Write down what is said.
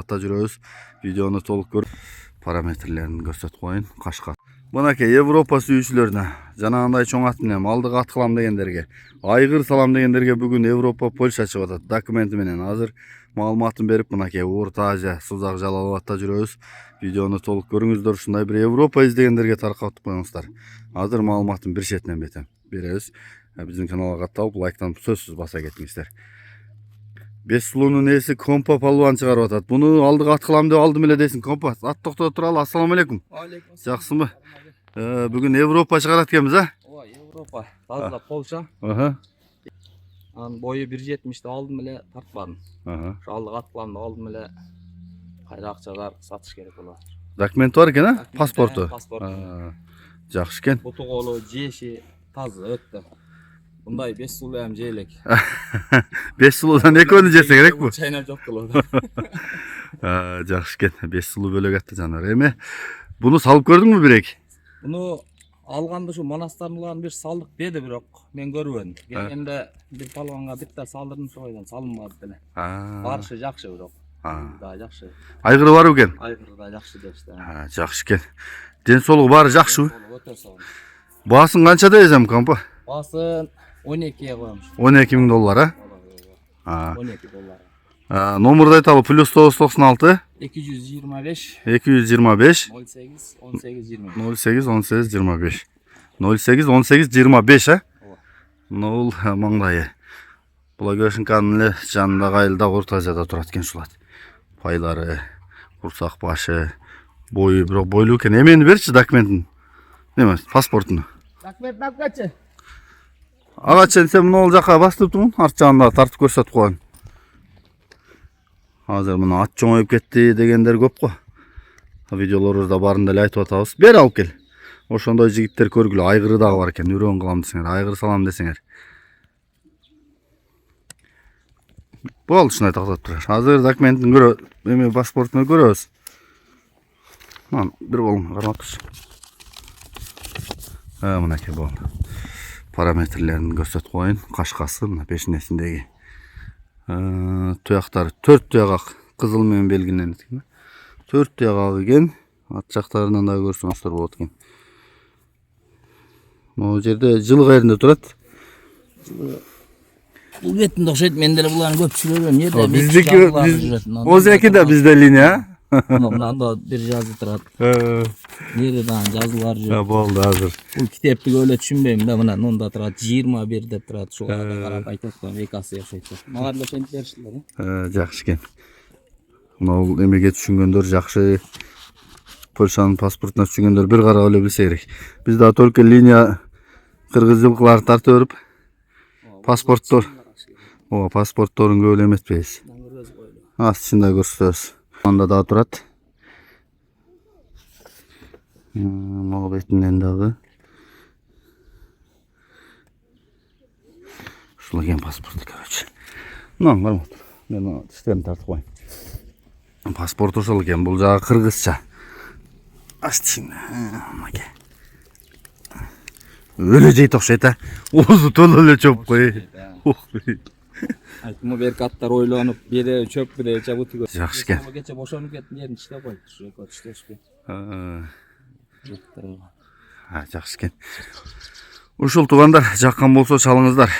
Жалалабадта жүрөбүз. Видеону толук көрүп, параметрлерин көрсөтүп коеюн. Кашка. Мынакей Европа сүйүүчүлөрүнө, жанагындай чоң ат менен малдык ат кылам дегендерге, айгыр салам дегендерге бүгүн Европа Польша чыгып атат. Документи менен азыр маалыматын берип, мынакей Орто Азия, Сузак, Жалалабадта жүрөбүз. Видеону толук көрүңүздөр, ушундай бир Европа издегендерге таркатып коюңуздар. Азыр маалыматын бир четинен бетем беребиз. Биздин каналга катталып, лайктан сөзсүз баса кетиңиздер. Беш сулуунун ээси Компа палбан чыгарып атат. Буну алдыга ат кылам деп алдым эле дейсиң, Компа. Ат токтото туралы. Ассаламу алейкум. Алейкум. Жакшысыңбы? Бүгүн Европа чыгарат экенбиз, а? Ой, Европа. Таза Полша. Анын бою 1.70'de алдым эле тартпадым. Алдыга ат кылам деп алдым эле. Кайра акчалар сатыш керек болот. Документи бар экен, а? Паспорту. Жакшы экен. Буту колу, жеши таза өттү. Мындай 5 сулуу эм жейлек. 5 сулуудан экөөнү жесе керек бу. Чайнап жок кылып. Жакшы экен. 5 сулуу бөлөк атты жанар. Эми буну салып көрдүңбү бирек? Буну алганда şu Manastırlıların bir saldık dedi bирок мен көрбөдүм. Келгенде bir palvanga bitta saldırdım şu oydan salınmadı деле. Барышы жакшы бирок. Да жакшы. Айгыры бар экен? Айгыры да жакшы депти. Жакшы экен. Ден соолугу баары жакшыбы? Өтө сонун. Баасын канча десем, Компа? Баасын 12'ye коюмуш. 12.000 доллар, а? 12 доллар. Номурду айталы, плюс 996 225 225 08 18 20. 08 18 25 08 18 25, а? Нол маңдайы. Благовещенканын эле жанындагы айылда Орто Азияда турат экен ушул ат. Пайлары, курсак башы, бою бирок бойлуу экен. Эмени берчи документин. Неме, паспортуну. Документ накачы. Ага ченсем мына жака бастырыптырмын, арт жагында тартып көрсөтүп койгон. Азыр мына ат чоңоюп кетти дегендер көп го. Видеолорубузда баарында эле айтып атабыз. Бери алып кел. Ошондой жигиттер көргүлө, айгыры дагы бар экен. Үрөн кылам десеңер, айгыр салам десеңер. Бол ушундай тактап турар. Азыр документин эми паспортуну көрөбүз. Мына бир колум карап турчу. Мынакей бол. Параметрлерин көрсөтүп коеюн. Кашкасы мына пешинесиндеги. Туяктары 4 туяк кызыл менен белгиленет экен. 4 туяк экен. Ат жактарынан да көрсөңүздөр болот экен. Могу жерде жылы кайеринде турат? Бул бетинде окшойт. Мен деле булардын көпчүлүгү жерде биздики Озеки да бизде линия. Мында бир жазып турат. Неде дагы жазуулар жүрөт. Болду азыр. Бул китепти эле түшүнбөйм да, мына мында турат 21 деп турат. Шуга карап айтып коем, экасы окшойт. Мага деле ошентип беришти. Жакшы экен. Мына эмеге түшүнгөндөр жакшы. Польшанын паспортуна түшүнгөндөр бир карап эле билсе керек. Биз да только линия кыргыз жылкыларды тартып берип, паспортторун көп эле эметпейбиз. Астында көрсөтөбүз. Анда да турат. Могу бетинен дагы. Ушул экен паспорт короче. Мына карап тур. Мен тиштерин тартып коеюн. Паспорт ошол экен, бул жагы кыргызча. Астын. Мынакей. Өлө жейт окшойт, а? Оозу толо эле чоп кой. Айтымы берки аттар ойлонуп, бире чөп бире жабытып. Жакшы экен. Кече бошонуп кеттим, жерин иштеп коюп, иштешпей. Жакшы экен. Ушул туугандар жаккан болсо чалыңыздар.